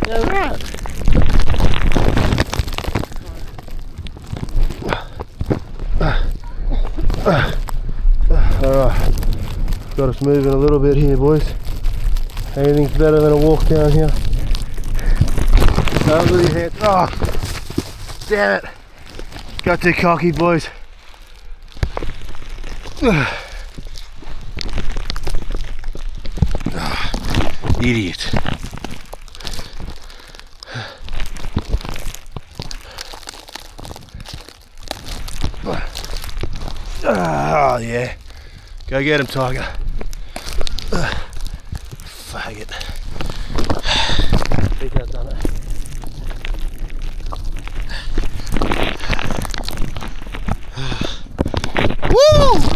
Now that. Alright, got us moving a little bit here, boys. Anything's better than a walk down here. Look at your head. Oh, damn it. Got too cocky, boys. Idiot. Oh yeah. Go get him, Tiger. Faggot. I think I've done it. Woo!